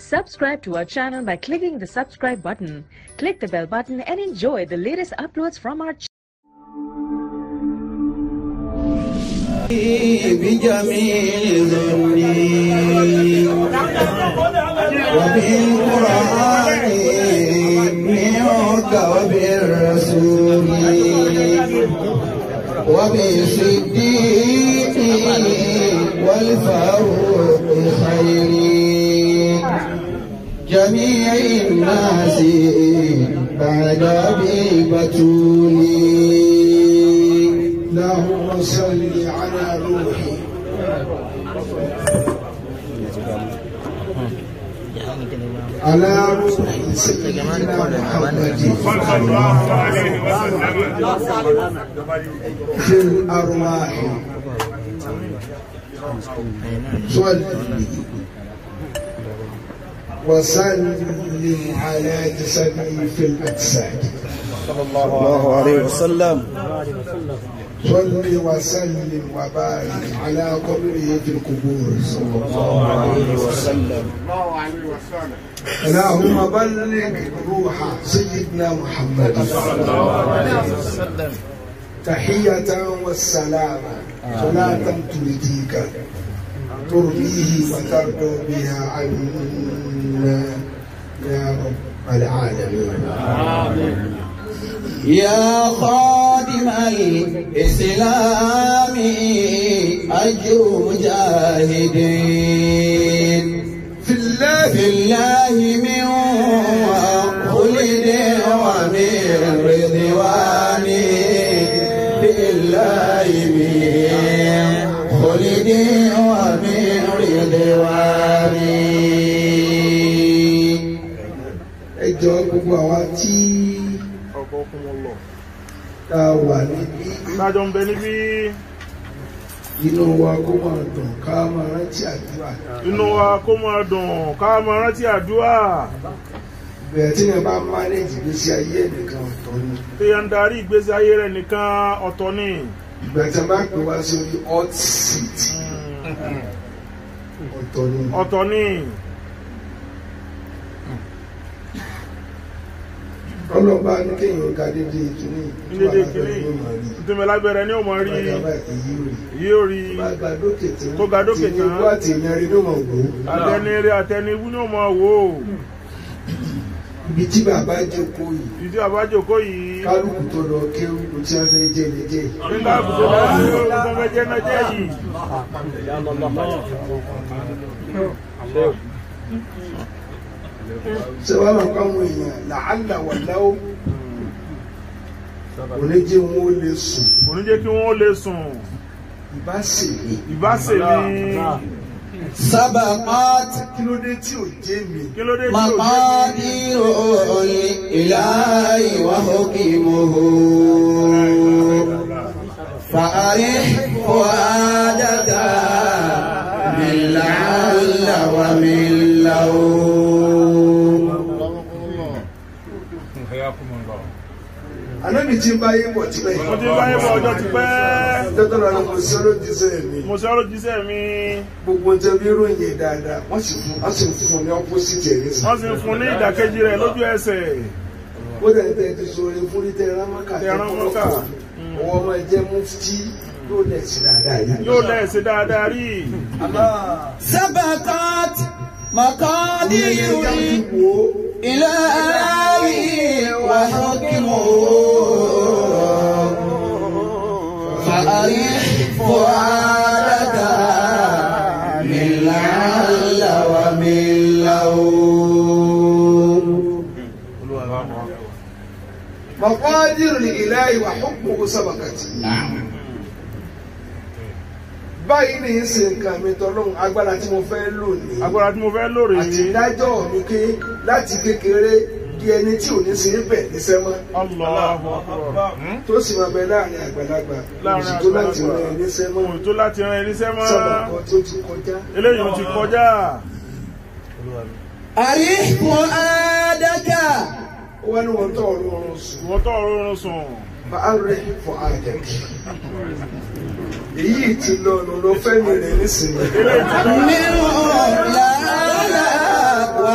Subscribe to our channel by clicking the subscribe button. Click the bell button and enjoy the latest uploads from our channel. بجميل ذني وبالقرآن منك وبالرسول وبالصديق والفاروق خير جميع الناس بعد بالبتول. اللهم صل على روحي على روح سيدنا محمد صلى الله عليه وسلم في الأرواح صل وسلم على جسدي في الأجساد صلى الله عليه وسلم. صل وسلم وبارك على قبره في القبور صلى الله عليه وسلم. اللهم بلغ روح سيدنا محمد صلى الله عليه وسلم تحية والسلامة صلاة ترضيك ترضيه وترضى بها عنا يا رب العالمين. آمين. يا خادم الإسلام أجر مجاهدين في الله من خلد ومن رضوان في الله من خلد ومن رضوان. ẹjọ́ gbogbo àwa tí ká wà níbí lájọ ń bẹ níbí inú wa kó máa dùn ká máa rántí àdúrà. inú wa kó máa dùn ká máa rántí àdúrà. bẹ̀rẹ̀ tí yẹn bá mánéjì ìgbésí ayé nìkan ọ̀tọ̀ ni. tí yẹn ń darí ìgbésí ayé rẹ̀ nìkan ọ̀tọ̀ ni. ìgbà tí a bá pè wá sórí hot seat ọ̀tọ̀ ni. ọ̀tọ̀ ni. ọlọ́ba ní kéèyàn ga dédé kìíní dédé kìíní ìtumọ̀ lágbẹ̀rẹ̀ ni ó mọ̀ rí èyí ò rí tó ga dókè tán àtẹnirẹ àtẹnibú ni ó mọ̀ wò ó. ibi tí bàbá jókòó yìí. ibi tí bàbá jókòó yìí. kálukú tó lọ kéwú kò tí a fẹ́ jẹ́ ní jẹ́. nígbà tó lọ kéwú tó fẹ́ jẹ́ náà jẹ́ yìí. ṣé wàá máa kọ́ àwọn èèyàn làálà wà láwọ́ kò ní jẹ́ wọn ó lè sùn. kò ní jẹ́ kí wọ́n ó lè sùn. ìbáṣe mi. Sabaqat kí ló dé tí ò jẹ́ mi. maqadiru ilahi wa hukmuhu fa'arih fuadaka min la'alla wa min law. Ànábì tí ń bá yé bọ̀ tipẹ́. mo ti bá yé bọ̀ ọjọ́ tipẹ́. Dọ́tọ̀ lọ́la mo sọ̀rọ̀ jíṣẹ́ mi. mo sọ̀rọ̀ jíṣẹ́ mi. Gbogbo ń tẹ́bí ròyìn dáadáa, wọ́n sì fún ní ọ́pọ́sìtì ẹ̀ nísìnyí. wọ́n sì fún ní ìdàkejì rẹ̀ lójú ẹsẹ̀. Ó dẹ̀ tẹ́ ti sọ̀rọ̀ fún ní tẹ̀rámọ́kà. Ọwọ́ máa jẹ́ mufti yóò lẹ̀ sí dáadáa yìí. yóò lẹ̀ sí dáadáa rí. Sabaqat maqadiru ilahi wa hukmuhu fa'arih fuadaka min la'alla wa min law. Maqadiru ilahi wa hukmuhu sabaqat. Báyìí ní í ṣe nǹkan mi tọ́lọ́run agbára tí mo fẹ́ lò ní. agbára tí mo fẹ́ lò rèé. àti dájọ́ mi ké láti kékeré di ẹni tí ò ní ṣe é bẹ̀ níṣẹ́ mọ́. Allahu Akbar. tó sì máa bẹ láàrin àgbàlagbà. láàrin àgbàlagbà tó láti rán ẹ níṣẹ́ mọ́. tó láti rán ẹ níṣẹ́ mọ́. sábà kan tó ti kọjá. eléyìí ti kọjá. Arih fuadaka. ó wá ní wọn tọ́ ọ̀rọ̀ ọ̀run sùn. wọ́n tọ́ ọ̀rọ̀ ọ̀run sùn. fa'arih fuadaka. èyí ti lọ ọ̀nà lọ fẹ́ mi rẹ̀ nísìnyí. Nínú làálà wà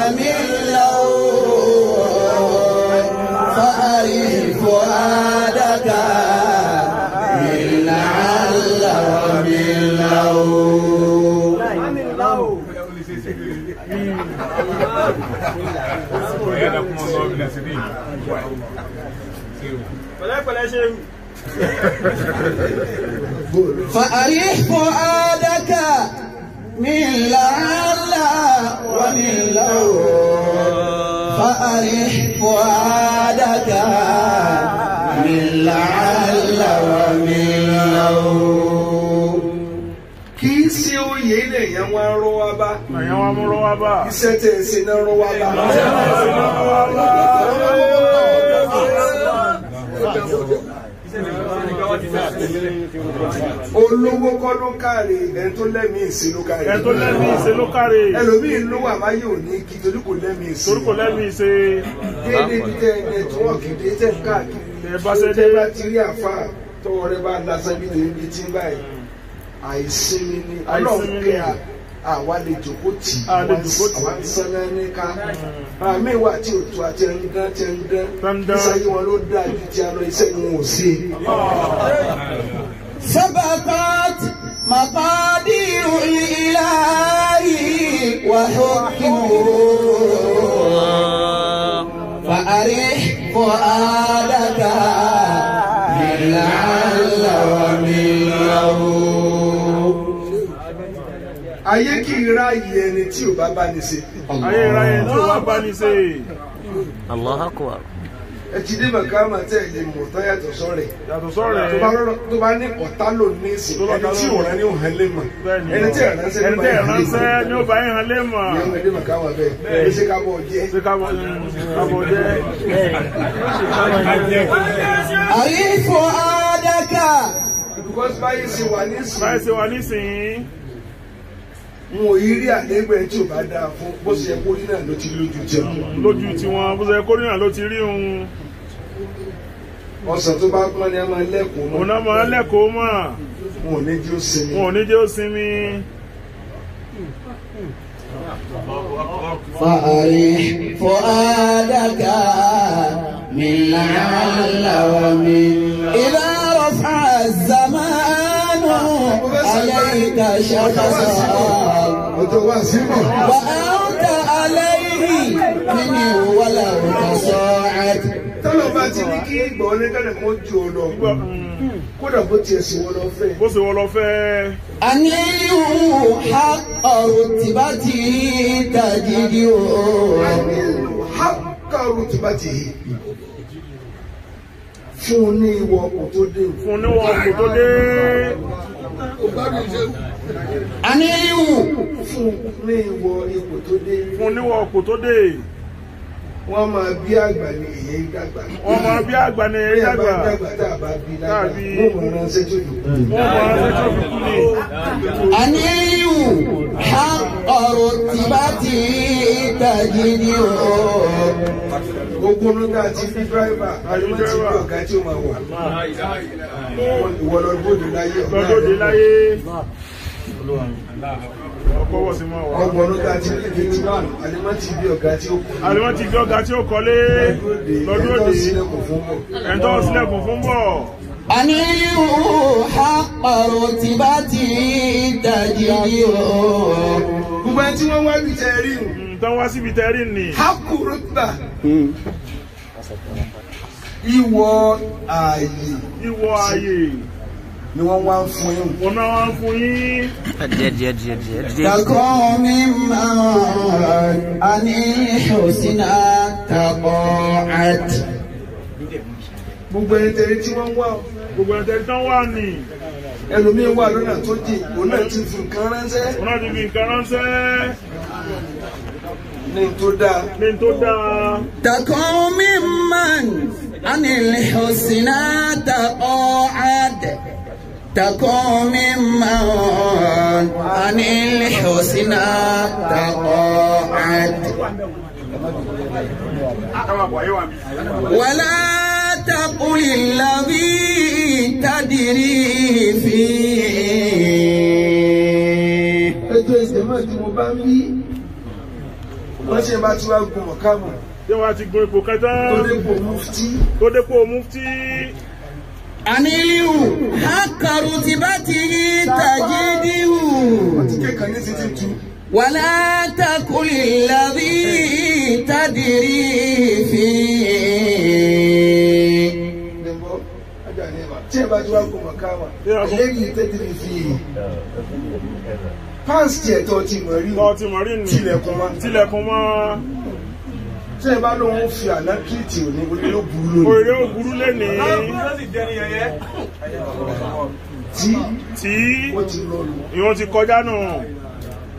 فأريح فؤادك من لعل ومن لو فأريح فؤادك من لعل ومن لو kì í ṣe oyè ilé yẹn wá ń rọ́ wá bá. Àyàn wa mú rọ́ wá bá. Iṣẹ́ tẹ̀ ẹ́ sí náà rọ́ wá bá. Olówó kọ́ ló káre ẹni tó lẹ́mìí ìṣe ló káre. Ẹni tó lẹ́mìí ìṣe ló káre. Ẹlòmíì ló wà máyé òní kí torí kò lẹ́mìí ìṣe. Torí kò lẹ́mìí ìṣe. Déédéé bí tẹ nẹtíwọ́ọ̀kì dé tẹ̀ káàkiri. Ẹ bá ṣe dé. Tẹ bá ti rí àfa tọwọ́ rẹ bá lásán bí tèmi bí tí ń báyìí. Àìsinmi ni Ọlọ́run kẹ́ àwa lè jòkó tì àwa ń sanná ní ká. Àmì ìwà tí òtù àti ẹnudán ti ń dán. Ìsáyé wọn ló dáa ju ti àlọ́ iṣẹ́ ni wọn ò sí. سبقت مقادير الإله وحكمه فأرح فؤادك من لعل ومن لو Ayé kì í ráyè ẹni tí ò bá bá ní ṣe. Ayé ìráyè tí ò bá bá ní ṣe. Allahu Akbar. Ẹ ti dé màkàmà tẹ̀ lè mọ̀ tán yàtọ̀ sọ́rẹ̀. Yàtọ̀ sọ́rẹ̀. Tó bá ní ọ̀tá lò ní ìsìn ẹni tí ò rán ní òhàn lé mọ̀. Ẹni tí ẹ̀ ránṣẹ́ Ẹni tí ẹ̀ ránṣẹ́ ní ó bá yín hàn lé mọ̀. Ìyẹn ẹdí màkàmà bẹ́ẹ̀. Ẹ ṣe ká bọ̀ jẹ́. Ṣé ká bọ̀ jẹ́? أرح فؤادك Because báyìí ṣe wà ní ìsìn. Báyìí ṣe wà nísìnyí. N ò yí rí àlégbẹ̀ tí ò bá dáa fún bó ṣe kó rí náà ló ti lójú jẹun. Lójú tiwọn bó ṣe kórìíra ló ti rí òun. Ọ̀sán tó bá pọ́n ni a máa lẹ́kọ̀ọ́ mọ́. Òun náà máa lẹ́kọ̀ọ́ mọ̀. Wọn ò ní jí ó sinmi. Wọn ò ní jẹ́ ó sinmi. فأرح فؤادك من لعل ومن إذا رفع الزمان عليك شخصا Ọjọ́ wá sí mọ̀. وأنت عليه منه ولو تصاعد Tọ́lọ̀ bá ti ní kí ìgbà oníkẹ́lẹ̀ kan ju ọ lọ. Kódà bó tiẹ̀ sì wọ́n lọ fẹ́. Bó ṣe wọ́n lọ fẹ́. أنيه حق رتبته تجده Hákàrú ti bá ti yìí. Fún un ní ìwọ ọkọ̀ tó dé. Fún níwọ̀n kò tó dé. أنيه Fún ní ìwọ ipò tó dé. Fún níwọ̀n kò tó dé. Wọ́n máa bí àgbà ní èyí dàgbà. Wọ́n máa bí àgbà ní ẹ̀yẹ́ dàgbà. Dàgbà tá a bá bí lágbà. Wọ́n mọ̀ ránṣẹ́ tó dùn. Wọ́n máa ń ṣe tó fi kú ni. أنيه حق رتبته تجده Ogun ló dá ti bí dráìvà. Àlùmọ́ ti bí ọ̀gá tí ó máa wà. Ìwọ lọ gbòdì láyé ọ̀gá Lọ́jọ́ dé rẹ̀. láyé. Ọkọ̀ wọ̀ sí máa wà. Ọgbọ̀n ló dá ti bí fìtínà. Àlùmọ́ ti bí ọ̀gá tí ó kù. Àlùmọ́ ti gbé ọ̀gá tí ó kọ́lé. Lọ́jọ́ Ẹ̀tọ́ dé. sílẹ̀kùn fún bọ̀. Ẹ̀ńtọ́ sílẹ̀kùn fún bọ̀. أنيه حق رتبته تجده Gbogbo ẹni tí wọ́n wá bí tẹ́ rí hùn. Tán wá síbi tẹ́rì nì. Hákù rúgbà. Ìwọ ààyè Ìwọ ààyè. ni wọ́n wá ń fún yín. Wọ́n náà wá ń fún yín. Díẹ̀. تقوم ممن عن الحسنى تقاعد Gbogbo ẹni tẹ́rí tí wọ́n wá Gbogbo ẹ̀tẹ̀ tán wà nì. ẹlòmíín wà lọ́nà tó dì òun náà ti fi nǹkan ránṣẹ́ Wọ́n náà ti fi nǹkan ránṣẹ́. ní tó dáa. Ní tó dáa. تقوم ممن عن الحسنى تقاعد تقوم ممن عن الحسنى تقاعد ولا تقل الذي تدري فيه Ẹjọ́ ìsèmọ̀ tí mo bá ń bí wọ́n ṣe bá ti wá gun mọ̀kámù Tí wọ́n ti gun ipò kẹta. tó dépò mufti. Tó dépò mufti. أنيل حق رتبته تجده Wọ́n ti kékan ní títí tu. ولا تقل الذي تدري فيه tí ẹ bá tí wàá gùn màkàmà lẹ́yìn tẹ́tìrì fi pàṣẹ tó ti mọ̀ rí tilẹ̀kùn mọ́ tí ẹ bá lóun fi ànákìtì òní orí ló burú lónìí. orí ó burú lónìí. tí ìwọ̀n ti kọjá náà.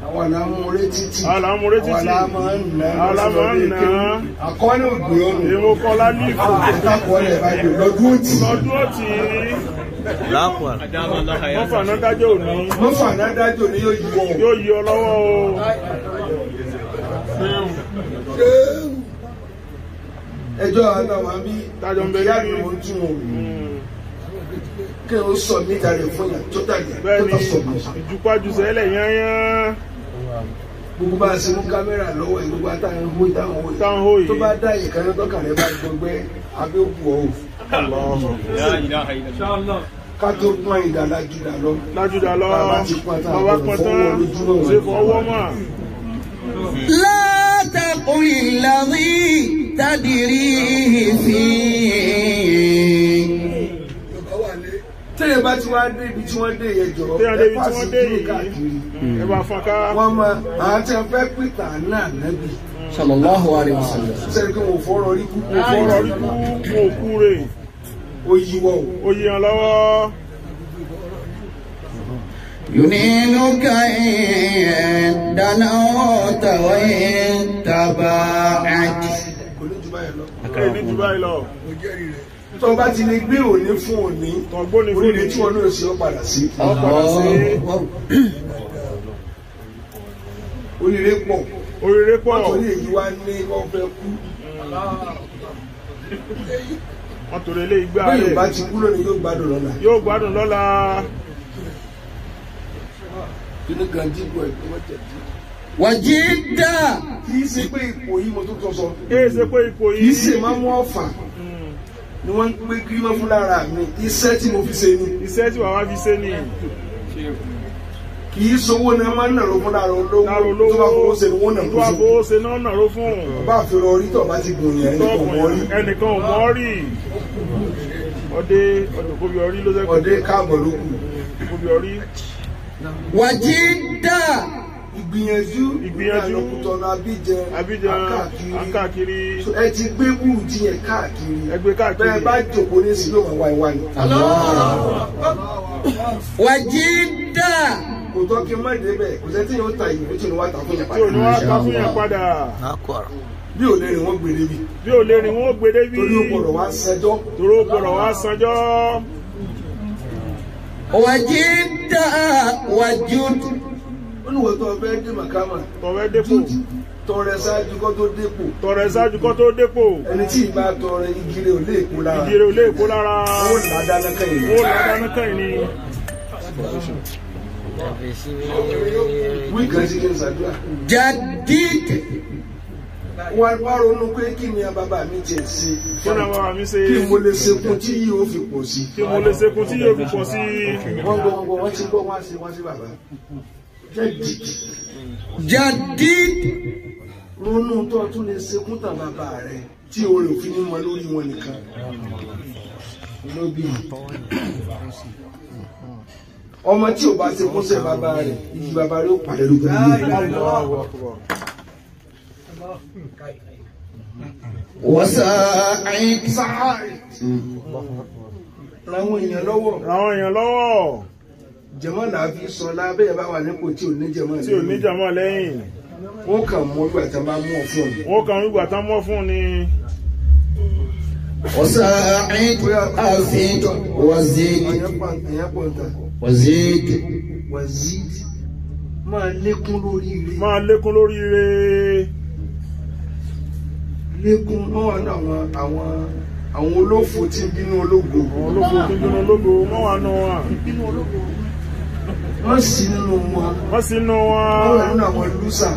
àwọn àlámúré títì. àlámúré títì. àlámánà. àkọọ́lẹ̀ ògbé ọ̀nà. èwo kọ́ lálífò. àkọọ́lẹ̀ báyìí lọ́dún òtì. lọ́dún òtì. mọ́fà náà dájọ́ òní. mọ́fà náà dájọ́ òní yóò yí ọ. yóò yí ọ lọ́wọ́ o. ẹjọ́ àtàwọn bí ìyá mi ò tún wọn kí o sọ níta rẹ̀ fún yà tó tàgé tó tà sọ mi. ìjùpájú sẹ́lẹ̀ yányán. gbogbo bá a ṣe mú kámẹ́rà lọ́wọ́ ẹ̀ gbogbo àtàwọn hó ìtàwọn hó yìí tó bá dá ìkànnì tọ́ka rẹ̀ bá gbọgbẹ́ abẹ́ òkú ọ̀ ká tó pọ́n ìdá lájúdà lọ. lájúdà lọ bàbá pọ́n tán ṣe fọwọ́ mọ́. látàkùn ìlànà tadiri فيه. tẹ́lẹ̀ bá ti wá dé ibi tí wọ́n dé yẹn jọ ẹ fásitì dúró káàkiri wọ́n mọ àwọn tí wọ́n fẹ́ pìtà náà nẹ́bí. sallallahu alaihi wasallam. sẹ́ni kí wọ́n fọ́rọ̀ rí kú. wọ́n kú rè. ó yí wọ́ o. ó yí wọn lọ́wọ́. ينينك إن دنوت وإن تباعت. tó bá ti lè gbé òní fún òní oríire tí wọn náà ṣe ó padà sí. oríire pọ̀. wọ́n torí èyí wá ní wọ́n fẹ́ kú. wọ́n torí ilé igbá rẹ̀. bí Yorùbá ti kú lónìí yóò gbádùn lọ́la. yóò gbádùn lọ́la. kíni kan dípò ẹ̀ tó wọ́n tẹ̀ dí. wàjídà. kì í ṣe pé ipò yìí mo tó tọ́ sọ. kì í ṣe pé ipò yìí. kì í ṣe máa mú ọ̀fà ni wọ́n ń gbé gírímọ̀ fún lára mi iṣẹ́ tí mo fi ṣe ni. iṣẹ́ tí wàá fi ṣe ni. kì í sowó ni wọ́n máa ń nàró fún lára olówó tó bá fowó ṣe ni wọ́n nàró fún. tó bá fowó ṣe náà nàró fún. bá a fi rọ orí tó bá ti gùn yẹn ẹnìkan ò mọ̀ rí. ọdẹ kóbi orí ló sẹ́kù. ọdẹ káàbọ̀ ló kù. kóbi orí. wàjídà. ìgbìyànjú ìlànà Abidjan akáàkiri ẹ ti gbé wúùdí yẹn káàkiri bẹ́ẹ̀ bá jòkó ní sí yóò máa wá ìwà ni. wàjídà. kò tọ́ kí n má débẹ̀ kò sẹ́ tí yóò ta ìwé tí ò ní wá ta fún yẹn padà. tí ò ní wá ta fún yẹn padà. bí ò lè rìn wọ́n gbé débi. bí ò lè rìn wọ́n gbé débi. torí ó gbọ́dọ̀ wá sanjọ́. wàjídà wàjúd. olùwẹ̀ tó ọbẹ̀ dé màkàmà. tọrẹ dépò. tọrẹ ṣáájú kó tó dépò. tọrẹ ṣáájú kó tó dépò. ẹni tí ìbá tọrẹ igire ò lè kó lára. igire ò lè kó lára. ó làdáná kẹ́yìn ni. ó làdáná kẹ́yìn ni. wí kan sí kí n ṣàdúrà. jadid. wá ronú pé kí ni bàbá mi tiẹ̀ ṣe. kí ni bàbá mi ṣe. kí mo lè sekun tí yóò fi pọ̀ sí. kí mo lè sekun tí yóò fi pọ̀ sí. wọ́n gbọ́ wọ́n ti gbọ́ wọ́n sí bàbá. jadid. ronú tó tún lè sekun tàn bàbá rẹ tí o rò fi ní wọn lórí wọn nìkan. lóbi ọmọ tí o bá sekun sẹ bàbá rẹ iyì bàbá rẹ ó pàdé lóbi. wasaa'id. ràwọn èèyàn lọ́wọ́. jẹmọ náà fi sọ lábẹ́ ẹ̀ bá wà nípò tí ò ní jẹmọ lẹ́yìn. tí ò ní jẹmọ lẹ́yìn. wọ́n kàn mọ́ ìgbà tí wọ́n bá mú ọ fún ọ. wọ́n kàn ìgbà tí wọ́n mú ọ fún ni. wasaa'id azid wazid. wazid. máa lékún lóríire. lékún náà wà ní àwọn olófò tí ń bínú ológo. wọ́n wà nù wọn. wọ́n sì nínú wọn. wọ́n sì nù wọn. wọ́n wà nínú àwọn lúsà.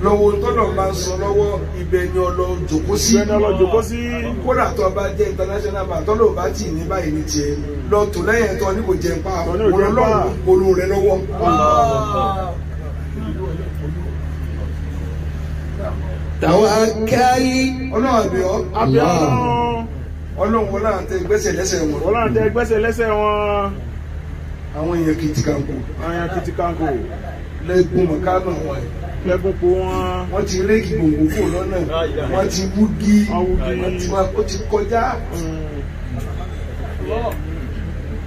lọ́wọ́ tọ́lọ̀ máa ń sọ lọ́wọ́ ibẹ̀ ni ọlọ́ jòkó sí. Ibẹ̀ ni ọlọ́ jòkó sí. Kódà tó bá jẹ́ international bank tọ́lọ̀ bá tì ní báyìí ní tiẹ̀ lọ tó lẹ́yìn ẹ̀tọ́ ní kò jẹun pa olólùwọ̀n olú rẹ lọ́wọ́. Tawakkali. Ọlọ́run àbíọ́. Ọlọ́run wọlé àtẹ gbẹ́sẹ̀ lẹ́sẹ̀ wọn. Wọlé àtẹ gbẹ́sẹ̀ lẹ́sẹ̀ wọn. Àwọn èèyàn kìtìkàǹkò. Àwọn èèyàn kìtìkàǹkò. Lẹ́gùn mọ̀kánà wọn. Lẹ́gùn po wọn. Wọ́n ti régi gbòǹgbò kò lọ́nà. Wọ́n ti wúgi. Ó ti kọjá.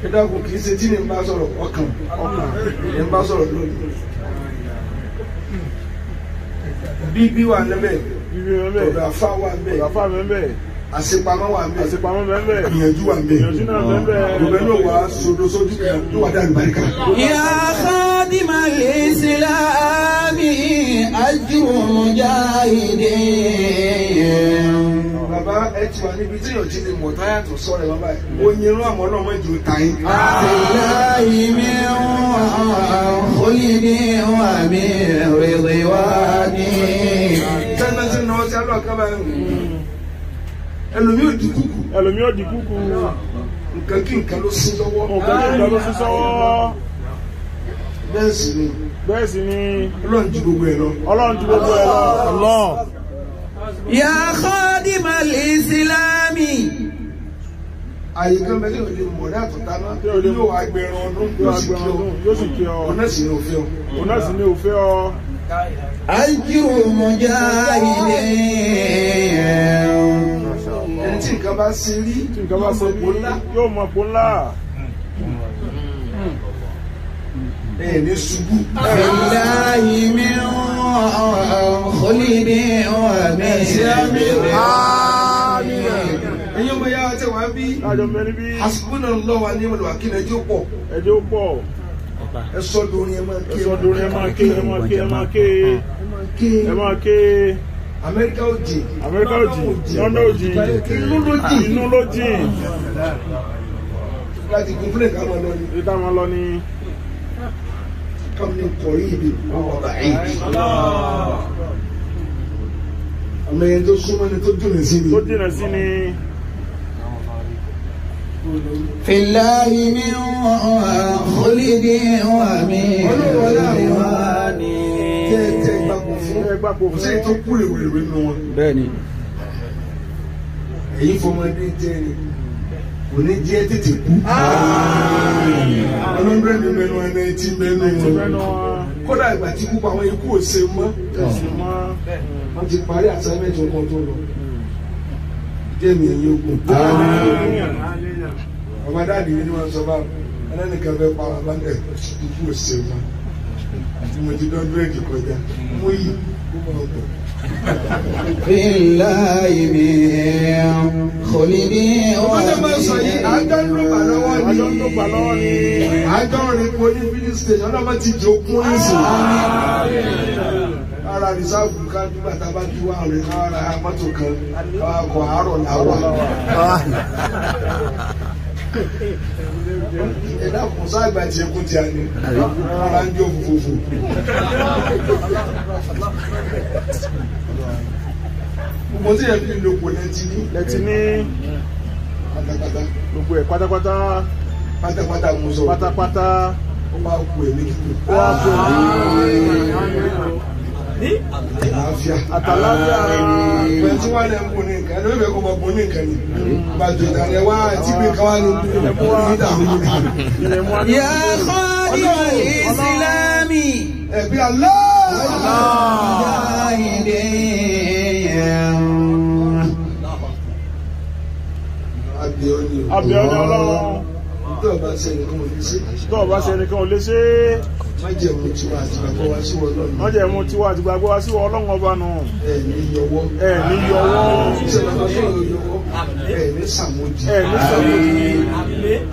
Ẹ dákun kì í ṣe tí ní bá sọ̀rọ̀ ọkàn. Ní bá sọ̀rọ̀ lónìí. Bíbí wà níbẹ̀. Ọ̀dọ̀ àfá wà níbẹ̀. Àṣepamọ́ wà níbẹ̀. Ìyànjú wà níbẹ̀. Ìgbẹ́ náà wà sódò sójú kan tó wà dáàbò báríkà. Ya khadimal islami ajru mujahidin. Bàbá ẹ ti wà níbi tí yóò ti lè mọ̀ táyà tó sọ̀rọ̀ ẹ̀ bàbá ẹ̀. Oyin irun àmọ́ náà mọ̀ jù táyé. Billahi min khulidi wa min ridwani. Tẹ́lẹ̀tẹ́ náà ti alọ́ kábà ẹ̀. Ẹlòmí ò di kúkú. Nǹkan kí nǹkan ló sí lọ́wọ́. Bẹ́ẹ̀ sì ni. Ọlọ́run ju gbogbo ẹ̀ lọ. Ya khadimal islami. Àyè kan bẹ́ẹ̀ lè mọ̀ ní àtúntà náà. Yóò wá gbẹ̀rún ọdún. Yóò sì kí ọ. Ọ̀nà sì ni òfin ọ. Ajru mujahidin. Ẹni tí nǹkan bá ṣe rí yóò mọ̀ pọ̀ ńlá. Ẹ̀ ní ṣubú. Billahi min khulidi wa min ridwani. Ẹ̀yin ọmọ ya tẹ wá bí. Hasbunallahu wa ni'mal wakeel ẹjọ́ pọ̀. Ẹ sọ dorin ẹ máa ké. Amẹ́ríkà ò jìn. Lọ́nà ò jìn. Inú ló jìn. Láti gun fúlẹ̀ ká máa lọ ni. Kam min qaribin wa ba'id. Àmọ́ ẹni tó súnmọ́ ni tó jìnà sí ni. Fillahi min khulidi wa min ridwani. Tẹ́ gbapò fún sẹ́yìn tó kú rèwèrèwé nínú wọn. Bẹ́ẹ̀ni. Èyí fọmọdé jẹ́ ni kò ní jẹ́ tètè kú. 100 mẹ́nu ẹni tí mẹ́nu wọn. Kódà ìgbà tí kú pa àwọn ikú ò ṣe mọ́. Wọ́n ti parí assignment ọkọ̀ tó lọ. Jẹ́mi ẹ̀yìn ogun. Ọba dáàdì mi ni wọ́n sọ bá ẹlẹ́nìkan fẹ́ pa wà báńkẹ̀ ikú ò ṣe mọ́. Àti mo ti dọ́dún èdè kọjá. Mo yìí kó mọ̀ ọ̀pọ̀. Billahi min khulidi wa min ridwani. Àjọ ń lògbà lọ́wọ́ ni. Àjọ ń rìn pọ̀ ní filling station. Ọlọ́mọ ti jẹ́ okun nísìn. Ara rìsáàfù ká nígbà tá a bá kí wá rẹ̀ ara mọ́tò kan ọkọ̀ àárọ̀ làwà. Ẹ̀dá kò sáàgbà tí ẹkún ti a ní. Ara ń jẹ́ òfófó. Gbogbo tí ẹ fi lòpò lẹ́tí ní. Pátápátá. Gbogbo ẹ̀ pátápátá. Pátápátá mo sọ. Pátápátá. Ó máa kú ẹ̀mí kíkù. Àtàláfíà. Pẹ̀lú tí wọ́n lè ń bọ̀ ní nǹkan ló bẹ̀ kó mọ̀ bọ̀ ní nǹkan ni. Bàjọ́ ìdàlẹ̀ wá tí bí káwá ní ìdàmú. Ya khadimal islami. Ẹ̀bí Allah. Abíọ́ni Ọlọ́run. Tó bá ṣe nǹkan ò lè ṣe. Májẹ̀mú tiwa àti gbàgbọ́ wa sí Ọlọ́run. Májẹ̀mú tiwa àti gbàgbọ́ wa sí Ọlọ́run ọba nù. Ẹ̀ní yọwọ́. Ẹ̀ní sàmójì.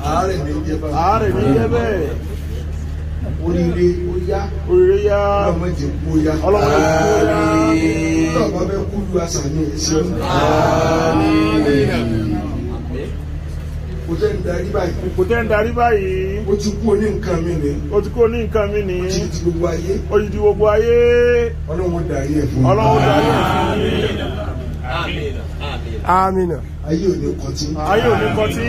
Àárẹ̀ ní jẹ́ bẹ́ẹ̀. Oríire ó yá. Ọlọ́mọ jẹ́ kú ó yá. Tó bá bẹ́ kú lu àṣà ní ẹ̀ṣẹ́. ipò tẹ́ ń darí báyìí. ipò tẹ́ ń darí báyìí. ó ti kú ní nǹkan mi ni. ó ti kú ní nǹkan mi ni. ó ti di gbogbo ayé. ó ti di gbogbo ayé. ọlọ́run darí ẹ̀ fún mi. ọlọ́run darí ẹ̀ fún mi. Amina. Ayé ò ní kọtí. Ayé ò ní kọtí.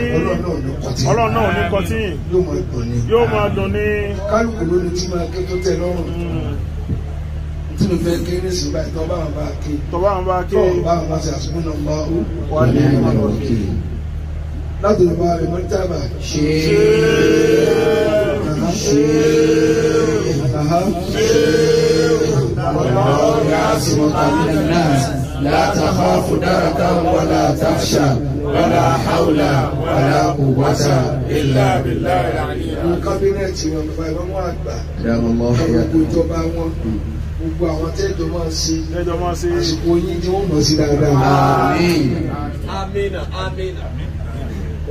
Ọlọ́run náà ò ní kọtí. Yóò máa dùn ní. Yóò máa dùn ní. Kálukú ló ní tí máa ké tó tẹ lọ́rùn. Tí mo fẹ́ ké ní ìsìn báyìí, tọ́ bá wọn bá ké. Tọ́ bá wọn bá ké. Tọ́ bá wọn bá ṣe àṣùgbọ́n náà máa ó. Wà ní ìmọ̀ lọ́wọ́ ké. Láti lè máa rẹ̀ mọ́tí tábà. لا تخاف دركا ولا تخشى ولا حول ولا قوة إلا بالله العلي العظيم. kábínẹ̀tì wọn bàbá ìbọn wọn àgbà. Dáàmú lọ gbogbo ìjọba wọn gbogbo àwọn tẹ́jọ máa ṣe. Tẹ́jọ máa ṣe. àsìkò yín tí wọ́n mọ̀ sí dáadáa. Àmín. Àmín. Àmín.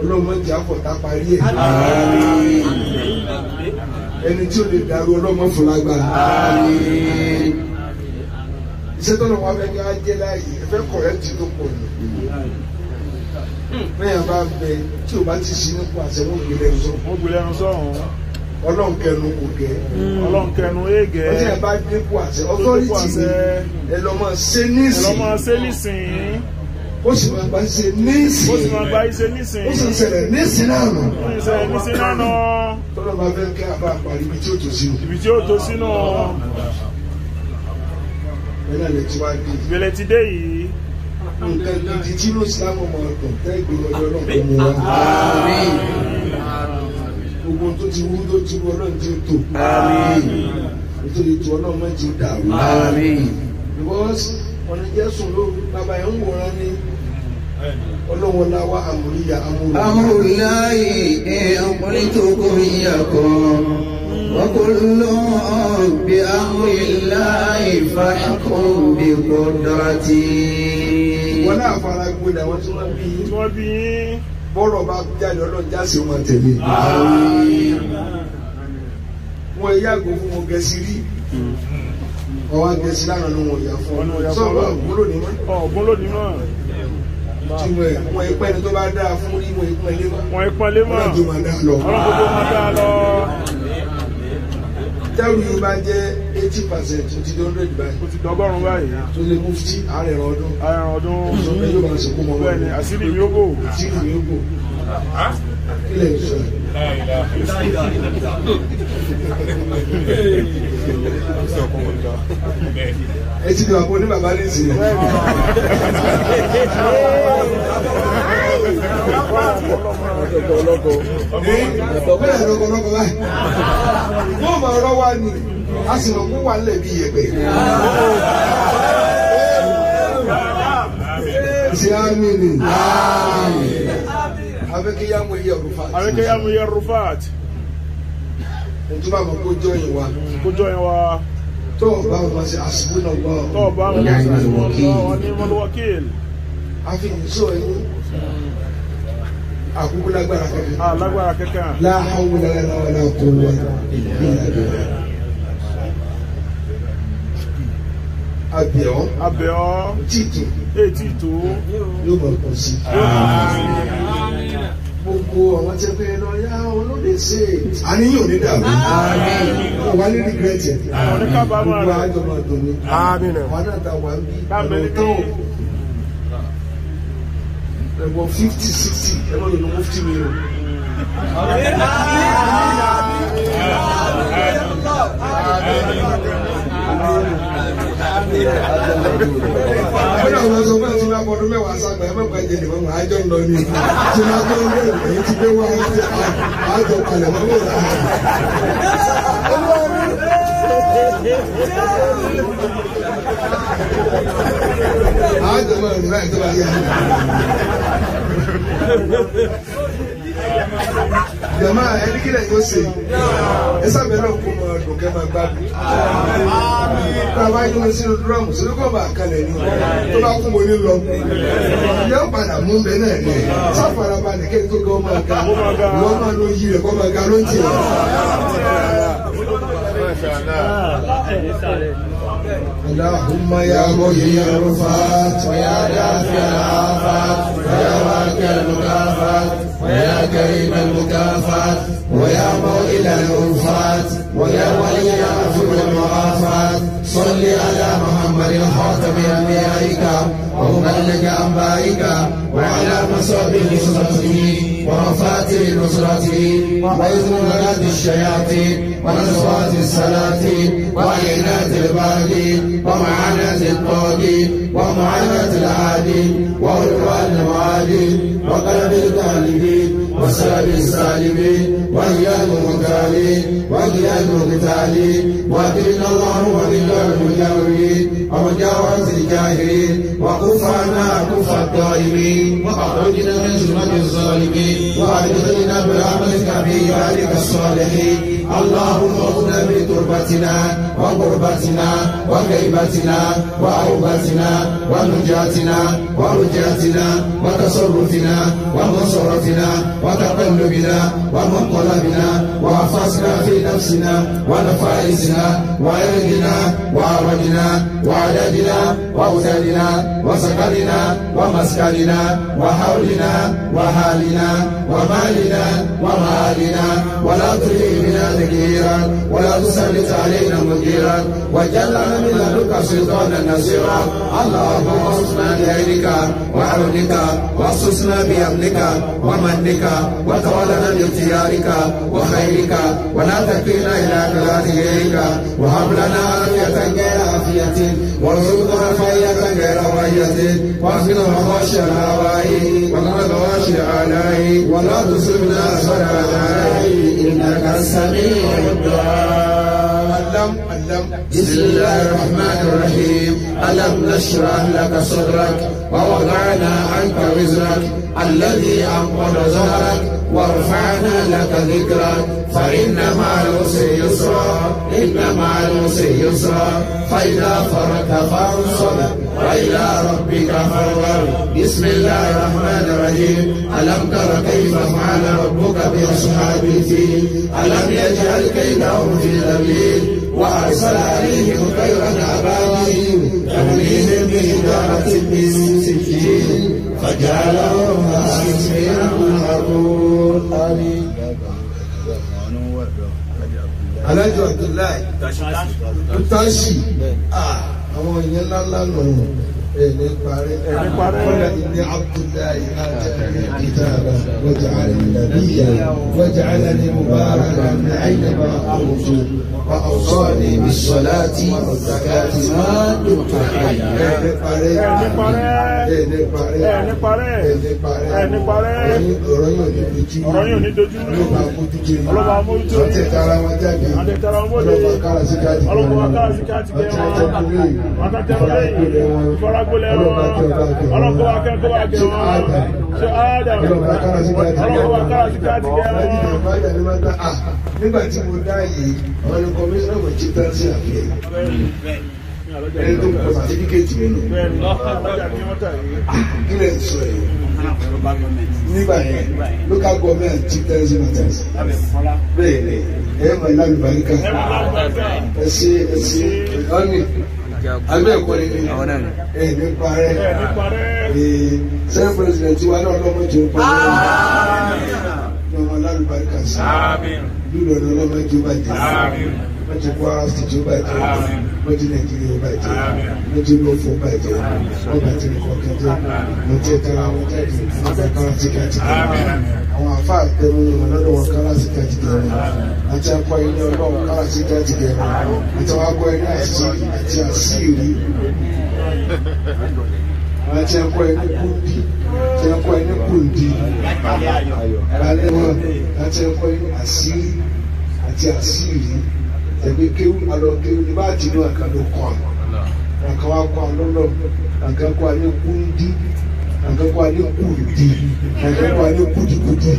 Ọlọ́mọdé àfọ̀tá parí ẹ̀. Àmín. ẹni tí ó lè dàrú ọlọ́mọ fún lágbára. Àmín. iṣẹ́ tó lọ́wọ́ abẹ́ni á jẹ́ láàyè ẹ̀fẹ́ kọ̀rẹ́tì tó pọ̀ ní. bẹ́ẹ̀ bá bẹ tí o bá ti sí nípò àṣẹ wọ́n gbé lẹ́nu sọ. wọ́n gbé lẹ́nu sọ́hún. ọlọ́run kẹnu kò gẹ́. ọlọ́run kẹnu éègẹ́. wọ́n ti ẹ̀ bá dínkù àṣẹ ọtọ́rìtì ni ẹ lọ́ máa ṣe nísìn. ẹ lọ́ máa ṣe nísìn. ó sì máa gba ṣe nísìn. ó sì máa gba ṣe nísìn. ó sì ń ṣẹlẹ̀ nísìn náà nù. ó sì ń ṣẹlẹ̀ nísìn náà nù. tọ́lọ́ máa fẹ́ kí a bá parí ibi tí ó tó sínú. ibi tí ó tó sínú. ìbẹ̀lẹ̀ ti dé yìí. nǹkan gidi tí ló Islam ọmọ ọ̀tọ̀ tẹ́ ìgbìmọ̀ ọjọ́ náà kò mú wa. gbogbo tó ti wú tó ti wú ọlọ́run tí ó tò. nítorí tó ọlọ́run máa ti dàrú. because ọ̀nà jẹ́sùn ló bàbá ẹ̀ ń wòran ní ọlọ́run láwa àmúríyá amúrú. amúrúláyé ọkùnrin tó kó yíyàkọ́. وكل بأمر الله فاحكم بقدرتي. wọ́n náà fara gbọ́dọ̀ àwọn tí wọ́n bí yín. tí wọ́n bí yín. bọ́rọ̀ bá jáde ọlọ́run jáde wọn tẹ̀lé. wọ́n yàgò fún wọn gẹ̀ẹ́sì rí. ọwọ́ gẹ̀ẹ́sì lánàá ló wọ̀n yà fún ọ. sọ̀rọ̀ ọ̀gbọ́n lónìí mọ́. ọ̀gbọ́n lónìí mọ́. tí wọ́n ìpẹ́ ni tó bá dáa fún rí wọ́n ìpẹ́ lé mọ́. wọ́n ìpẹ́ lé mọ́. ọlọ́run tó máa dáa lọ. ọlọ́run tó máa dáa lọ. tẹ́rù yìí bá jẹ́ 80% tó ti dé 100 báyìí. ó ti dọ́gọ́rùn báyìí. tó lè mú fi àárẹ̀ ọdún. àárẹ̀ ọdún. ọ̀sán yóò máa sọ̀kú mọ́. bẹ́ẹ̀ni àṣírí mi ó bò. àṣírí mi ó bò. kílẹ̀ ń sọ. ẹ ti dùn àpò ní bàbá ní ìsìn. bẹ́ẹ̀ lọ́kọ̀lọ́kọ̀ báyìí. yóò máa rọ́ wá ní a sì mọ̀ kó wà nílẹ̀ bí iyẹ̀pẹ̀. ṣé àmì ni. abẹ́kẹ́yàmù yẹ rufat. abẹ́kẹ́yàmù yẹ rufat. ntoma ma kó jọyìn wa. kó jọyìn wa. tó o bá wọn ṣe àṣìbúnà wọ. tó o bá wọn ṣe àṣìbúnà wọ ní mọlúwakil. àfi ìṣó ẹyin àkókò lágbára kankan. lágbára kankan. la hawla wala quwwata illa billah. abẹ́ọ́. abẹ́ọ́. títù. títù. yóò bọ̀ pọ̀ sí. gbogbo àwọn tí a fẹ́ lọ yá olóde ṣe àníyàn ò ní dàbí. wà ní rìgírẹ́tì. gbogbo àjọ máa dùn ní. wà náà ta wà ń bí ọ̀nà tó ẹ̀wọ̀ 50-60 ẹ̀wọ̀n ló ló 50 million. Ọ̀nà àwọn ọ̀sán fún ẹ̀sìn lápò ọdún mẹ́wàá sábà ẹ̀ mẹ́wàá jẹ́ nìkan àjọ ń lọ ní tí wọ́n á tó ń bẹ̀rẹ̀ èyí ti gbé wá àjọ kalẹ̀ mọ́ wò láàá. Àjọ máa ń ráì tó bá yá. Jàmá ẹni kílẹ̀ yóò ṣe ẹ sábẹ́ náà kó máa dùn kẹ́ máa gbádùn. Bàbá yín lọ sínú dúrọ́mù sórí kọ́ bá kalẹ̀ ní tó bá kún mo ní lọ. Yóò padà mú bẹ́ẹ̀ náà ní sáfàrà bá nìkẹ́ tó gbọ́ máa ga wọ́n máa lọ yí rẹ̀ kọ́ máa ga ló ń tiẹ̀. اللهم يا مجيب الرفات ويا دافع الآفات ويا واقع المكافات ويا كريم المكافات ويا موئل الألفات ويا ولي العفو والمعافات صل على محمد خاتم أنبيائك ومبلغ أنبائك وعلى مصابيح نصرته ورفاتر نصرته وإذنات الشياطين ونصرات السلاطين وإعنات الباغين ومعاناة الطاغين ومعاناة العادين وعدوان المعادين وقلب الغالبين وسلب السالمين وإياد المغتالين وإياد المغتالين وأكرمنا اللهم بالله المجاورين ومجاورة الجاهلين وكفانا كفى الطائمين وأخرجنا من ظلمة الظالمين وأدخلنا برحمتك في عبادك الصالحين اللهم اغفر بتربتنا وغربتنا وغيبتنا وعوبتنا ونجاتنا ورجاتنا وتصرفنا ومصرفنا وتقلبنا ومنقلبنا وحفظنا في نفسنا ونفائسنا وعرضنا وعرضنا وعددنا وأولادنا وسكننا ومسكننا وحولنا وحالنا ومالنا ومالنا ولا تجيب بنا ذكيرا ولا تسلط علينا مديرا وجعلنا من لدنك سلطانا نصيرا اللهم اصلنا بعينك وعونك واخصصنا بامنك ومنك وتولنا باختيارك وخيرك ولا تكلنا الى قلات غيرك وهب لنا عافيه غير عافيه وارزقنا رفاهيه غير رفاهيه واغفر مخاشي الهواء وقنا غواشي الاعلاء ولا تصبنا اسفل الاعلاء انك السميع الدعاء. بسم الله الرحمن الرحيم. ألم نشرح لك صدرك ووضعنا عنك وزرك الذي أنقض ظهرك ورفعنا لك ذكرك فإن مع العسر يسرا إن مع العسر يسرا فإذا فرغت فانصب وإلى ربك فارغب. بسم الله الرحمن الرحيم. ألم تر كيف فعل ربك بأصحاب الفيل ألم يجعل كيدهم في تضليل وأرسل عليهم طيرا أبابيل ترميهم بحجارة من سجيل فجعلهم عصفورا منقور. آمين. Alájọ Abdullahi Tashi àwọn èèyàn ńláńlá lọ́rùn ẹni parí kọ́lá ilé Abdullahi ajẹ́rẹ́ ìtàrà waj'alani nabiyyan waj'alani mubarakan aynama kuntu wa awsani bis-salati waz-zakati ma dumtu hayya. Ẹni parẹ́ ọ̀rọ̀ yóò ní dojú ọlọ́ba mójútó àtẹ̀tara wọn jáde ọlọ́ba kárasíkáàtì ọlọ́ba kárasíkáàtì bẹ́ẹ̀ wọn akátẹ́rọ̀lẹ́yìn ìfọ́rágbólẹ̀ wọn ọlọ́ba akẹ́kọ̀ọ́ wọn ṣe Adam ọlọ́ba kárasíkáàtì bẹ́ẹ̀ wọn. Nígbà tí mo dá yìí wọn ni kọmíṣánná kò jí tán sí àfihàn ẹni tó kọ sàtífíkẹ́tì mi nù. Kí lè sọ yìí? Nígbà yẹn local government ti tẹ́sí matters bẹ́ẹ̀ ni mọ̀ ìlànà ìbáríkà ẹ ṣe ọ́nì abẹ́ ẹ̀kọ́ ni ní parẹ́ sẹ́yìn president wa náà lọ́mọdé ó parẹ́ ní ọmọ ìlànà ìbáríkà sí lúlọ̀ ní ọlọ́mọdé ó bàjẹ́ wọ́n ti kó ara stage ó bàjẹ́ wọ́n ti Nàìjíríà ó bàjẹ́ wọ́n ti lọ́fọ̀ ó bàjẹ́ wọ́n bá ti nìkan kẹjọ wọ́n ti tẹ́ra wọn jáde wọ́n bá kára sí káàtì àwọn àfa àtẹnu ìmọ̀ lọ́dọ̀ wọn kára sí káàtì gẹ̀rẹ́ àti akọ ilé ọlọ́run kára sí káàtì gẹ̀rẹ́ àti wọn akọ ilé àṣìṣe àti àṣìírí àti akọ ilé kúndì àti akọ ilé kúndì alẹ́ wọn àti akọ ilé àṣìírí àti àṣìírí ẹgbẹ́ kéwù alọ́kéwù ní bá ti ní àkàndó kọ́ àkàn wa kọ́ alọ́lọ́ àkàn kọ́ alẹ́ kúndí àkàn kọ́ alẹ́ kúndí àkàn kọ́ alẹ́ kúdìkúdì.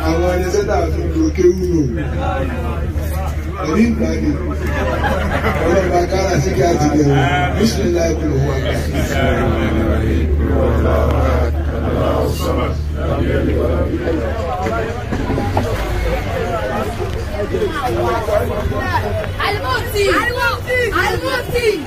Àwọn ẹni sẹ́dá fi lò kéwù nù ẹ̀rí ìgbàgbé ọlọ́ba kára sí kí a ti bẹ̀rẹ̀ bísímìlá ìkùlù wà láti. المفتي المفتي